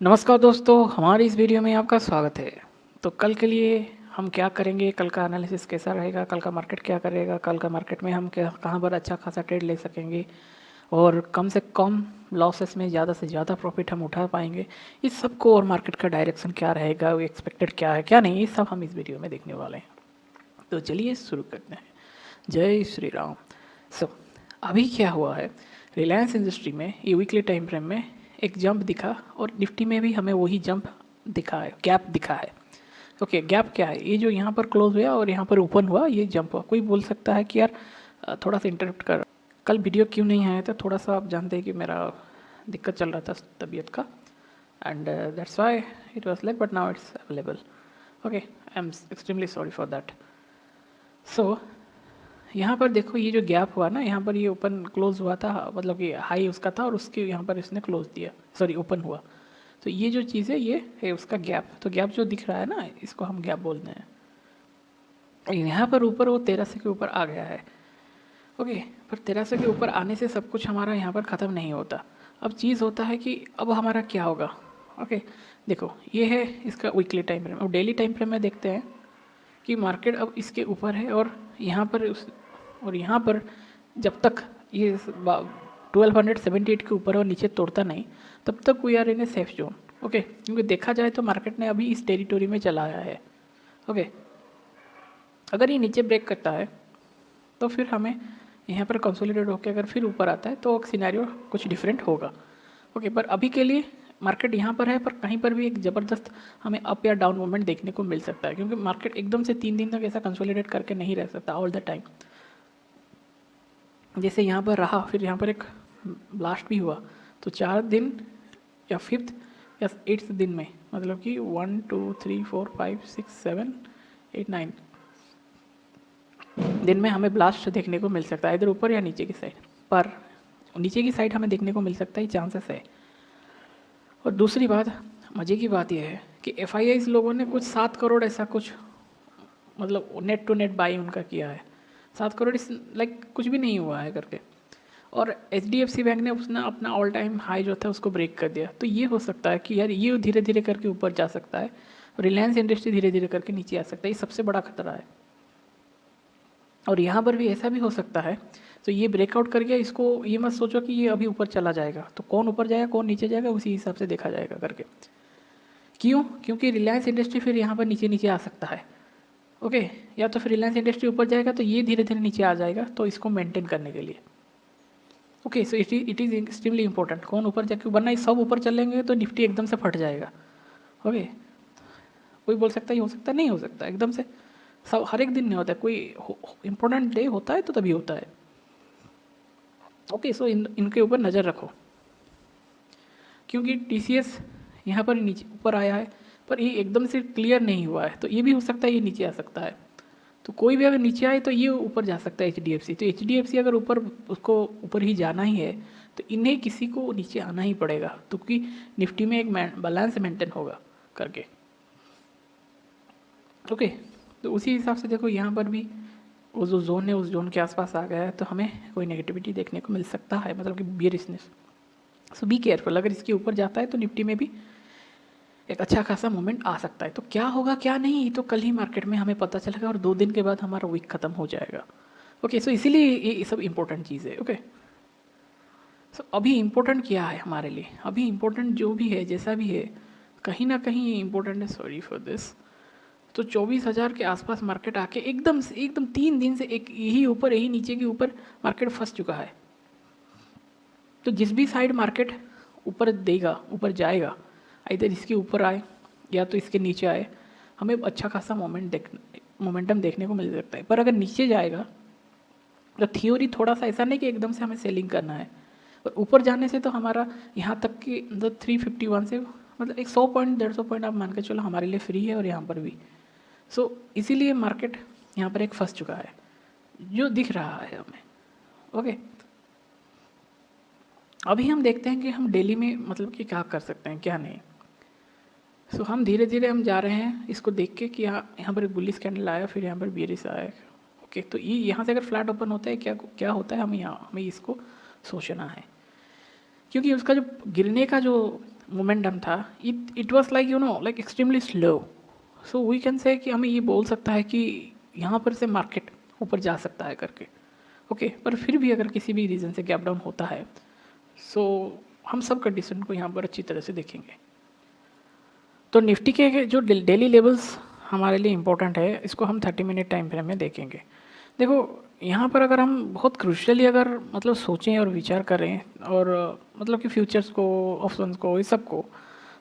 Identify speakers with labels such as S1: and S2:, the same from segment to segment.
S1: नमस्कार दोस्तों, हमारी इस वीडियो में आपका स्वागत है। तो कल के लिए हम क्या करेंगे, कल का एनालिसिस कैसा रहेगा, कल का मार्केट क्या करेगा, कल का मार्केट में हम क्या कहाँ पर अच्छा खासा ट्रेड ले सकेंगे और कम से कम लॉसेस में ज़्यादा से ज़्यादा प्रॉफिट हम उठा पाएंगे, इस सब को, और मार्केट का डायरेक्शन क्या रहेगा, वो एक्सपेक्टेड क्या है क्या नहीं, ये सब हम इस वीडियो में देखने वाले हैं। तो चलिए शुरू करते हैं। जय श्री राम। सो अभी क्या हुआ है, रिलायंस इंडस्ट्री में ये वीकली टाइम फ्रेम में एक जंप दिखा और निफ्टी में भी हमें वही जंप दिखा है, गैप दिखा है। ओके, गैप क्या है, ये जो यहाँ पर क्लोज हुआ और यहाँ पर ओपन हुआ, ये जंप हुआ। कोई बोल सकता है कि यार थोड़ा सा इंटरप्ट कर, कल वीडियो क्यों नहीं आया था, थोड़ा सा आप जानते हैं कि मेरा दिक्कत चल रहा था तबीयत का, and that's why it was like, but now it's available. Okay, I am extremely sorry for that. So यहाँ पर देखो, ये जो गैप हुआ ना, यहाँ पर ये ओपन क्लोज हुआ था, मतलब कि हाई उसका था और उसके यहाँ पर इसने क्लोज दिया, सॉरी ओपन हुआ। तो ये जो चीज़ है ये है उसका गैप। तो गैप जो दिख रहा है ना, इसको हम गैप बोलते हैं। यहाँ पर ऊपर वो 1300 के ऊपर आ गया है। ओके, पर 1300 के ऊपर आने से सब कुछ हमारा यहाँ पर ख़त्म नहीं होता। अब चीज़ होता है कि अब हमारा क्या होगा। ओके, देखो ये है इसका वीकली टाइम फ्रेम। अब डेली टाइम फ्रेम में देखते हैं कि मार्केट अब इसके ऊपर है और यहाँ पर और यहाँ पर जब तक ये 1278 के ऊपर और नीचे तोड़ता नहीं, तब तक we are in a safe zone. Okay, क्योंकि देखा जाए तो मार्केट ने अभी इस टेरिटोरी में चला आया है। ओके, अगर ये नीचे ब्रेक करता है तो फिर हमें यहाँ पर कंसोलिडेट होकर अगर फिर ऊपर आता है तो सिनेरियो कुछ डिफरेंट होगा। ओके, पर अभी के लिए मार्केट यहाँ पर है, पर कहीं पर भी एक ज़बरदस्त हमें अप या डाउन मूवमेंट देखने को मिल सकता है, क्योंकि मार्केट एकदम से 3 दिन तक ऐसा कंसोलिडेट करके नहीं रह सकता ऑल द टाइम। जैसे यहाँ पर रहा, फिर यहाँ पर एक ब्लास्ट भी हुआ, तो 4 दिन या 5th या 8th दिन में, मतलब कि 1 2 3 4 5 6 7 8 9 दिन में हमें ब्लास्ट देखने को मिल सकता है, इधर ऊपर या नीचे की साइड। पर नीचे की साइड हमें देखने को मिल सकता है, चांसेस है। और दूसरी बात, मज़े की बात यह है कि एफ लोगों ने कुछ 7 करोड़ ऐसा कुछ, मतलब नेट टू नेट बाई उनका किया है। 7 करोड़ इस लाइक कुछ भी नहीं हुआ है करके। और HDFC बैंक ने उसने अपना ऑल टाइम हाई जो था उसको ब्रेक कर दिया। तो ये हो सकता है कि यार ये धीरे धीरे करके ऊपर जा सकता है, रिलायंस इंडस्ट्री धीरे धीरे करके नीचे आ सकता है, ये सबसे बड़ा खतरा है। और यहाँ पर भी ऐसा भी हो सकता है, तो ये ब्रेकआउट कर गया, इसको ये मत सोचो कि ये अभी ऊपर चला जाएगा, तो कौन ऊपर जाएगा कौन नीचे जाएगा उसी हिसाब से देखा जाएगा करके। क्यों? क्योंकि रिलायंस इंडस्ट्री फिर यहाँ पर नीचे नीचे आ सकता है। ओके, या तो फिर रिलायंस इंडस्ट्री ऊपर जाएगा तो ये धीरे धीरे नीचे आ जाएगा, तो इसको मेंटेन करने के लिए। Okay, so it is extremely important कौन ऊपर जाके, वरना सब ऊपर चलेंगे तो निफ्टी एकदम से फट जाएगा। ओके, कोई बोल सकता है ये हो सकता है, नहीं हो सकता एकदम से, सब हर एक दिन नहीं होता है, कोई इंपॉर्टेंट डे होता है तो तभी होता है। ओके, सो इनके ऊपर नज़र रखो, क्योंकि TCS यहाँ पर नीचे ऊपर आया है, पर ये एकदम से क्लियर नहीं हुआ है, तो ये भी हो सकता है ये नीचे आ सकता है। तो कोई भी अगर नीचे आए तो ये ऊपर जा सकता है HDFC। तो HDFC अगर ऊपर, उसको ऊपर ही जाना ही है, तो इन्हें किसी को नीचे आना ही पड़ेगा, तो क्योंकि निफ्टी में एक बैलेंस मेंटेन होगा करके। ओके, तो उसी हिसाब से देखो यहाँ पर भी वो जो जोन है उस जोन के आसपास आ गया है, तो हमें कोई नेगेटिविटी देखने को मिल सकता है, मतलब कि बियरिशनेस। सो बी केयरफुल, अगर इसके ऊपर जाता है तो निफ्टी में भी एक अच्छा खासा मूवमेंट आ सकता है। तो क्या होगा क्या नहीं, तो कल ही मार्केट में हमें पता चलेगा, और 2 दिन के बाद हमारा वीक खत्म हो जाएगा। ओके, सो इसीलिए ये सब इंपॉर्टेंट चीज़ है। ओके, सो अभी इम्पोर्टेंट क्या है हमारे लिए, अभी इम्पोर्टेंट जो भी है जैसा भी है, कहीं ना कहीं ये इम्पोर्टेंट है, सॉरी फॉर दिस। तो 24,000 के आसपास मार्केट आके एकदम से, एकदम 3 दिन से एक यही ऊपर यही नीचे के ऊपर मार्केट फंस चुका है। तो जिस भी साइड मार्केट ऊपर देगा, ऊपर जाएगा, इधर इसके ऊपर आए या तो इसके नीचे आए, हमें अच्छा खासा मोमेंटम देखने को मिल सकता है। पर अगर नीचे जाएगा तो थ्योरी थोड़ा सा ऐसा नहीं कि एकदम से हमें सेलिंग करना है, और ऊपर जाने से तो हमारा यहाँ तक कि मतलब 351 से, मतलब एक 100 पॉइंट 150 पॉइंट आप मान के चलो हमारे लिए फ्री है, और यहाँ पर भी। सो इसीलिए मार्केट यहाँ पर एक फंस चुका है जो दिख रहा है हमें। ओके, अभी हम देखते हैं कि हम डेली में मतलब कि क्या कर सकते हैं क्या नहीं। सो हम धीरे धीरे हम जा रहे हैं इसको देख के कि यहाँ पर एक बुलिश कैंडल आया, फिर यहाँ पर बियरिश आया। ओके, तो ये यहाँ से अगर फ्लैट ओपन होता है क्या क्या होता है, हमें इसको सोचना है, क्योंकि उसका जो गिरने का जो मोमेंटम था, it was like like extremely slow. So we can say कि हमें ये बोल सकता है कि यहाँ पर से मार्केट ऊपर जा सकता है करके। ओके पर फिर भी अगर किसी भी रीज़न से गैप डाउन होता है सो हम सब कंडीशन को यहाँ पर अच्छी तरह से देखेंगे। तो निफ्टी के जो डेली लेवल्स हमारे लिए इम्पोर्टेंट है, इसको हम 30 मिनट टाइम फ्रेम में देखेंगे। देखो यहाँ पर अगर हम बहुत क्रूशियली अगर मतलब सोचें और विचार करें और मतलब कि फ्यूचर्स को, ऑप्शंस को, इस सब को,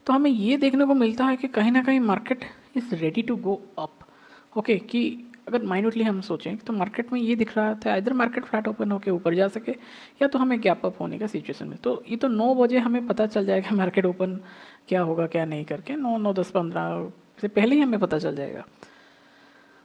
S1: तो हमें ये देखने को मिलता है कि कहीं ना कहीं market is ready to go up. Okay कि अगर माइन्यूटली हम सोचें तो मार्केट में ये दिख रहा था इधर मार्केट फ्लैट ओपन होकर ऊपर जा सके या तो हमें गैप अप होने का सिचुएशन में। तो ये तो 9 बजे हमें पता चल जाएगा मार्केट ओपन क्या होगा क्या नहीं करके, 9, 10, 15 से पहले ही हमें पता चल जाएगा।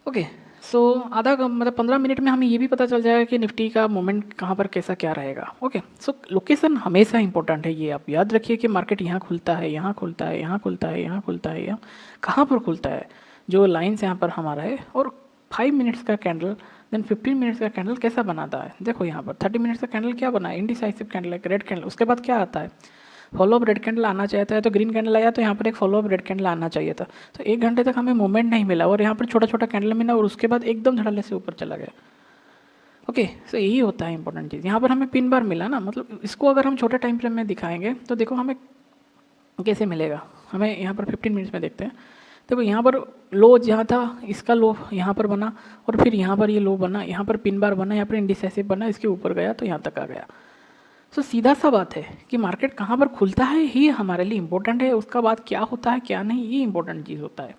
S1: ओके सो मतलब 15 मिनट में हमें ये भी पता चल जाएगा कि निफ्टी का मोमेंट कहाँ पर कैसा क्या रहेगा। ओके सो लोकेशन हमेशा इंपॉर्टेंट है, ये आप याद रखिए कि मार्केट यहाँ खुलता है, यहाँ खुलता है, यहाँ खुलता है, यहाँ खुलता है, यहाँ कहाँ पर खुलता है, जो लाइन्स यहाँ पर हमारा है, और 5 मिनट्स का कैंडल देन 15 मिनट्स का कैंडल कैसा बनाता है। देखो यहाँ पर 30 मिनट्स का कैंडल क्या बना है, इंडिसाइसिव कैंडल, एक रेड कैंडल, उसके बाद क्या आता है, फॉलो अप रेड कैंडल आना चाहता है, तो ग्रीन कैंडल आया तो यहाँ पर एक फॉलो अप रेड कैंडल आना चाहिए था। तो 1 घंटे तक हमें मूवमेंट नहीं मिला और यहाँ पर छोटा छोटा कैंडल मिला और उसके बाद एकदम धड़ल्ले से ऊपर चला गया। ओके सो यही होता है इंपॉर्टेंट चीज़। यहाँ पर हमें पिन बार मिला ना, मतलब इसको अगर हम छोटे टाइम फ्रेम में दिखाएंगे तो देखो हमें कैसे मिलेगा। हमें यहाँ पर 15 मिनट्स में देखते हैं। देखो यहाँ पर लो जहाँ था, इसका लो यहाँ पर बना और फिर यहाँ पर ये लो बना, यहाँ पर पिन बार बना, यहाँ पर इंडिसेसिव बना, इसके ऊपर गया तो यहाँ तक आ गया। सो सीधा सा बात है कि मार्केट कहाँ पर खुलता है ही हमारे लिए इम्पोर्टेंट है, उसका बाद क्या होता है क्या नहीं ये इंपॉर्टेंट चीज़ होता है।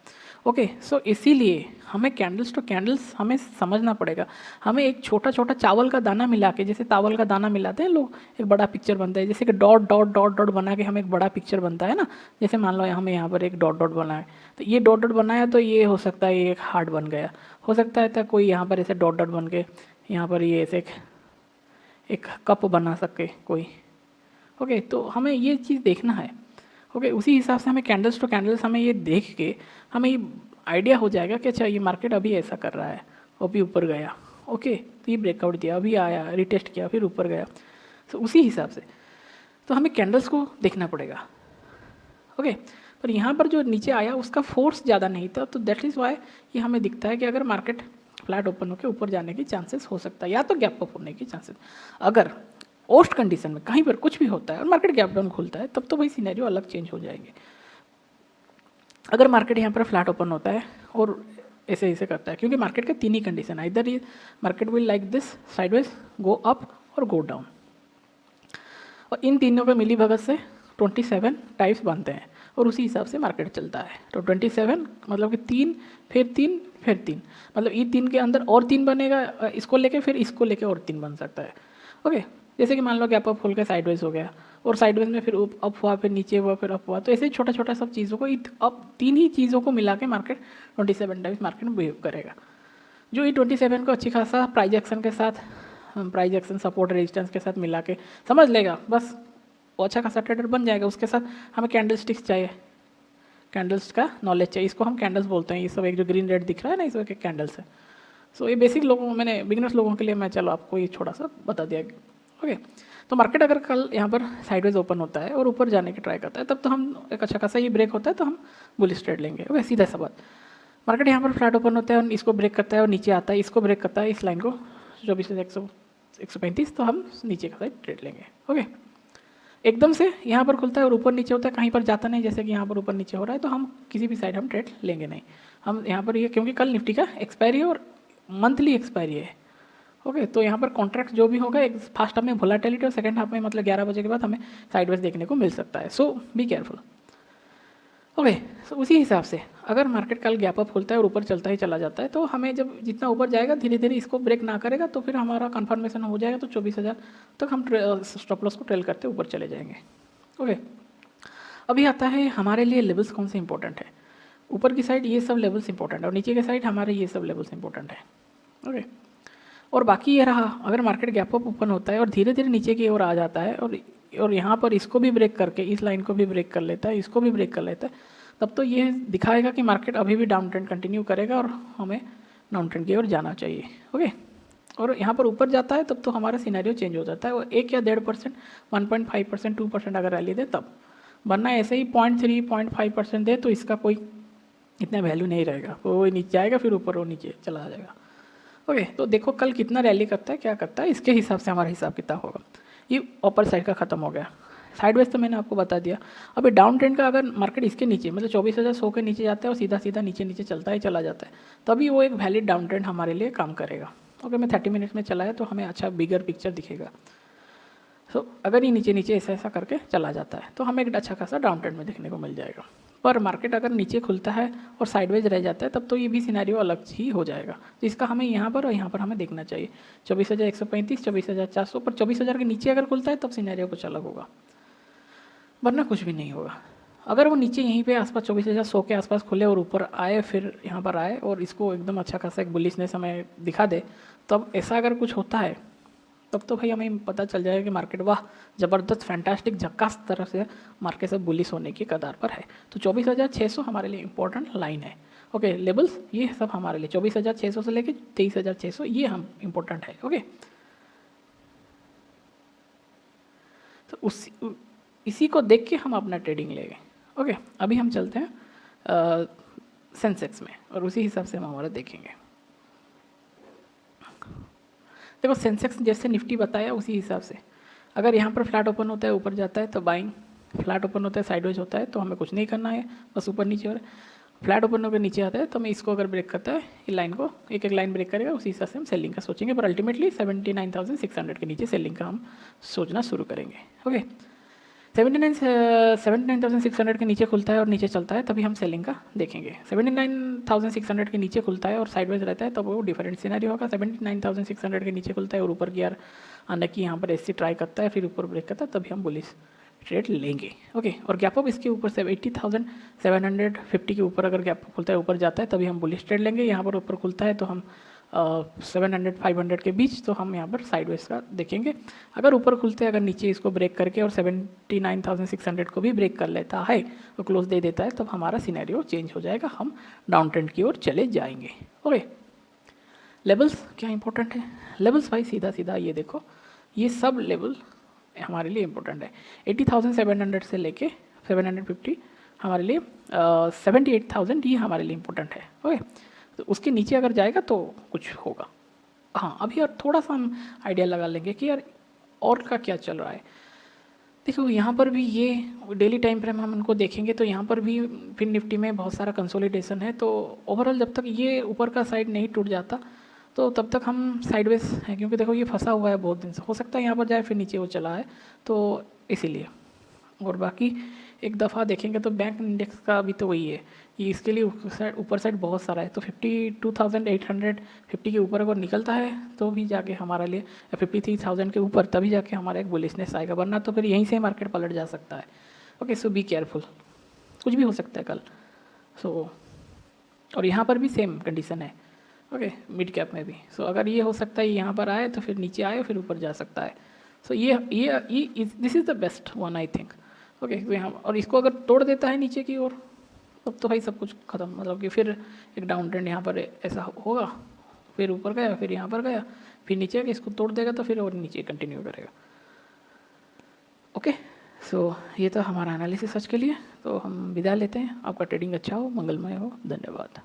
S1: ओके सो इसीलिए हमें कैंडल्स टू कैंडल्स हमें समझना पड़ेगा। हमें एक छोटा छोटा चावल का दाना मिला के, जैसे चावल का दाना मिलाते हैं लोग, एक बड़ा पिक्चर बनता है, जैसे कि डॉट डॉट डॉट डॉट बना के हमें एक बड़ा पिक्चर बनता है ना। जैसे मान लो हमें यहाँ पर एक डॉट डॉट बना है, तो ये डॉट डॉट बनाया तो ये हो सकता है ये एक हार्ट बन गया, हो सकता है तो कोई यहाँ पर ऐसे डॉट डॉट बन के यहाँ पर ये ऐसे एक कप बना सके कोई। ओके तो हमें ये चीज़ देखना है। ओके उसी हिसाब से हमें कैंडल्स टू कैंडल्स हमें ये देख के हमें ये आइडिया हो जाएगा कि अच्छा ये मार्केट अभी ऐसा कर रहा है, अभी ऊपर गया, ओके तो ये ब्रेकआउट दिया, अभी आया, रिटेस्ट किया, फिर ऊपर गया। तो उसी हिसाब से तो हमें कैंडल्स को देखना पड़ेगा। ओके पर यहाँ पर जो नीचे आया उसका फोर्स ज़्यादा नहीं था, तो दैट इज़ वाई ये हमें दिखता है कि अगर मार्केट फ्लैट ओपन होकर ऊपर जाने की चांसेस हो सकता है, या तो गैप अप होने की चांसेस। अगर ओस्ट कंडीशन में कहीं पर कुछ भी होता है और मार्केट गैप डाउन खुलता है तब तो वही सिनेरियो अलग चेंज हो जाएंगे। अगर मार्केट यहाँ पर फ्लैट ओपन होता है और ऐसे ऐसे करता है, क्योंकि मार्केट का 3 ही कंडीशन है, इधर ये market will like this sideways go up और गो डाउन, और इन तीनों के मिली भगत से 27 टाइप्स बनते हैं और उसी हिसाब से मार्केट चलता है। तो 27 मतलब कि 3 फिर 3 फिर 3, मतलब ये 3 के अंदर और 3 बनेगा, इसको लेके फिर इसको लेके और 3 बन सकता है। ओके जैसे कि मान लो गैप अप खोल के साइडवेज हो गया और साइडवेज में फिर अप हुआ, फिर नीचे हुआ, फिर अप हुआ, तो ऐसे छोटा छोटा सब चीज़ों को अब 3 ही चीज़ों को मिला के मार्केट 27 टाइम्स मार्केट में बिहेव करेगा। जो ये 27 को अच्छी खासा प्राइस एक्शन के साथ, प्राइस एक्शन सपोर्ट रेजिस्टेंस के साथ मिला के समझ लेगा, बस वो अच्छा खासा ट्रेडर बन जाएगा। उसके साथ हमें कैंडल स्टिक्स चाहिए, कैंडल्स का नॉलेज चाहिए, इसको हम कैंडल्स बोलते हैं। ये सब एक जो ग्रीन रेड दिख रहा है ना, इसमें कैंडल्स है। सो ये बेसिक लोगों, मैंने बिगिनर्स लोगों के लिए मैं चलो आपको ये छोटा सा बता दिया। ओके तो मार्केट अगर कल यहाँ पर साइडवेज ओपन होता है और ऊपर जाने की ट्राई करता है तब तो हम एक अच्छा खासा ये ब्रेक होता है तो हम बुलिश ट्रेड लेंगे। ओके सीधा सा बात। मार्केट यहाँ पर फ्लैट ओपन होता है और इसको ब्रेक करता है और नीचे आता है, इसको ब्रेक करता है, इस लाइन को 24,135, तो हम नीचे का साइड ट्रेड लेंगे। ओके एकदम से यहाँ पर खुलता है और ऊपर नीचे होता है, कहीं पर जाता नहीं, जैसे कि यहाँ पर ऊपर नीचे हो रहा है, तो हम किसी भी साइड हम ट्रेड लेंगे नहीं। हम यहाँ पर ये क्योंकि कल निफ्टी का एक्सपायरी है और मंथली एक्सपायरी है। ओके तो यहाँ पर कॉन्ट्रैक्ट जो भी होगा, एक फर्स्ट हाफ में वोलेटिलिटी और सेकंड हाफ में मतलब 11 बजे के बाद हमें साइडवेज देखने को मिल सकता है। सो बी केयरफुल। ओके सो उसी हिसाब से अगर मार्केट कल गैप अप खुलता है और ऊपर चलता ही चला जाता है, तो हमें जब जितना ऊपर जाएगा धीरे धीरे इसको ब्रेक ना करेगा तो फिर हमारा कन्फर्मेशन हो जाएगा, तो 24,000 तक हम स्टॉप लॉस को ट्रेल करते ऊपर चले जाएंगे। ओके अभी आता है हमारे लिए लेवल्स कौन से इंपॉर्टेंट है। ऊपर की साइड ये सब लेवल्स इंपॉर्टेंट है और नीचे की साइड हमारे ये सब लेवल्स इंपॉर्टेंट है। ओके और बाकी ये रहा, अगर मार्केट गैप अप ओपन होता है और धीरे धीरे नीचे की ओर आ जाता है और यहाँ पर इसको भी ब्रेक करके इस लाइन को भी ब्रेक कर लेता है, इसको भी ब्रेक कर लेता है, तब तो ये दिखाएगा कि मार्केट अभी भी डाउन ट्रेंड कंटिन्यू करेगा और हमें डाउन ट्रेंड की ओर जाना चाहिए। ओके और यहाँ पर ऊपर जाता है तब तो हमारा सिनेरियो चेंज हो जाता है, और 1 या 1.5%, 1.5%, 2% अगर रैली दे तब। वरना ऐसे ही 0.3-0.5% दे तो इसका कोई इतना वैल्यू नहीं रहेगा, वो नीचे जाएगा फिर ऊपर वो नीचे चला जाएगा। ओके, तो देखो कल कितना रैली करता है, क्या करता है, इसके हिसाब से हमारा हिसाब किताब होगा। ये अपर साइड का खत्म हो गया, साइडवेज तो मैंने आपको बता दिया। अभी डाउन ट्रेंड का अगर मार्केट इसके नीचे मतलब 24,100 के नीचे जाता है और सीधा सीधा नीचे नीचे चलता ही चला जाता है, तभी वो एक वैलिड डाउन ट्रेंड हमारे लिए काम करेगा। ओके, मैं 30 मिनट्स में चलाया तो हमें अच्छा बिगर पिक्चर दिखेगा। सो अगर ये नीचे नीचे ऐसा ऐसा करके चला जाता है तो हमें एक अच्छा खासा डाउन ट्रेंड में देखने को मिल जाएगा। पर मार्केट अगर नीचे खुलता है और साइडवेज रह जाता है तब तो ये भी सिनेरियो अलग ही हो जाएगा। तो इसका हमें यहाँ पर और यहाँ पर हमें देखना चाहिए 24,135, 24,400, पर 24,000 के नीचे अगर खुलता है तब सिनेरियो कुछ अलग होगा, वरना कुछ भी नहीं होगा। अगर वो नीचे यहीं पे आसपास 24,100 के आसपास खुले और ऊपर आए फिर यहाँ पर आए और इसको एकदम अच्छा खासा एक बुलिशनेस हमें दिखा दे, तब ऐसा अगर कुछ होता है तब तो भाई हमें पता चल जाएगा कि मार्केट वाह ज़बरदस्त फैंटास्टिक झक्कास तरह से मार्केट से बुलिश होने की कगार पर है। तो 24,600 हमारे लिए इंपॉर्टेंट लाइन है। ओके, लेवल्स ये सब हमारे लिए 24,600 से लेके 23,600 ये हम इंपॉर्टेंट है। ओके, तो इसी को देख के हम अपना ट्रेडिंग लेंगे। ओके, अभी हम चलते हैं सेंसेक्स में और उसी हिसाब से हम हमारा देखेंगे। देखो सेंसेक्स जैसे निफ्टी बताया उसी हिसाब से अगर यहाँ पर फ्लैट ओपन होता है ऊपर जाता है तो बाइंग, फ्लैट ओपन होता है साइडवेज होता है तो हमें कुछ नहीं करना है, बस ऊपर नीचे हो रहा है। फ्लैट ओपन होकर नीचे आता है तो मैं इसको अगर ब्रेक करता है ये लाइन को एक एक लाइन ब्रेक करेगा उसी हिसाब से हम सेलिंग का सोचेंगे, पर अल्टीमेटली 79,600 के नीचे सेलिंग का हम सोचना शुरू करेंगे। ओके, 79,600 के नीचे खुलता है और नीचे चलता है तभी हम सेलिंग का देखेंगे। 79,600 के नीचे खुलता है और साइडवेज रहता है तब वो डिफरेंट सिनेरियो होगा। 79,600 के नीचे खुलता है और ऊपर की यार आने की यहाँ पर ऐसी ट्राई करता है फिर ऊपर ब्रेक करता है तभी हम बुलिश ट्रेड लेंगे। ओके, और गैप अप इसके ऊपर से 80,750 के ऊपर अगर गैप खुलता है ऊपर जाता है तभी हम बुलिश ट्रेड लेंगे। यहाँ पर ऊपर खुलता है तो हम 700-500 के बीच तो हम यहाँ पर साइडवेज का देखेंगे। अगर ऊपर खुलते हैं अगर नीचे इसको ब्रेक करके और 79,600 को भी ब्रेक कर लेता है तो क्लोज दे देता है तब हमारा सिनेरियो चेंज हो जाएगा, हम डाउन ट्रेंड की ओर चले जाएंगे। ओके, लेवल्स क्या इंपॉर्टेंट है, लेवल्स भाई सीधा सीधा ये देखो ये सब लेवल हमारे लिए इंपॉर्टेंट है। 80,700 से लेके 750 हमारे लिए 78,000 ये हमारे लिए इंपॉर्टेंट है। ओके, तो उसके नीचे अगर जाएगा तो कुछ होगा। हाँ, अभी और थोड़ा सा हम आइडिया लगा लेंगे कि यार और का क्या चल रहा है। देखो यहाँ पर भी ये डेली टाइम फ्रेम हम उनको देखेंगे तो यहाँ पर भी फिर निफ्टी में बहुत सारा कंसोलिडेशन है। तो ओवरऑल जब तक ये ऊपर का साइड नहीं टूट जाता तो तब तक हम साइडवेज हैं, क्योंकि देखो ये फंसा हुआ है बहुत दिन से, हो सकता है यहाँ पर जाए फिर नीचे वो चला है तो इसीलिए। और बाकी एक दफ़ा देखेंगे तो बैंक इंडेक्स का भी तो वही है कि इसके लिए ऊपर साइड बहुत सारा है। तो 52,850 के ऊपर अगर निकलता है तो भी जाके हमारे लिए 53,000 के ऊपर तभी जाके हमारा एक बुलिशनेस आएगा, वरना तो फिर यहीं से मार्केट पलट जा सकता है। ओके, सो बी केयरफुल, कुछ भी हो सकता है कल। सो और यहाँ पर भी सेम कंडीशन है। ओके, मिड कैप में भी सो अगर ये हो सकता है यहाँ पर आए तो फिर नीचे आए फिर ऊपर जा सकता है। सो ये this is the best one I think. Okay, यहाँ और इसको अगर तोड़ देता है नीचे की ओर तब तो भाई सब कुछ ख़त्म, मतलब कि फिर एक डाउन ट्रेंड यहाँ पर ऐसा होगा, फिर ऊपर गया फिर यहाँ पर गया फिर नीचे गया, इसको तोड़ देगा तो फिर और नीचे कंटिन्यू करेगा। ओके, सो ये तो हमारा एनालिसिस आज के लिए, तो हम विदा लेते हैं। आपका ट्रेडिंग अच्छा हो, मंगलमय हो, धन्यवाद।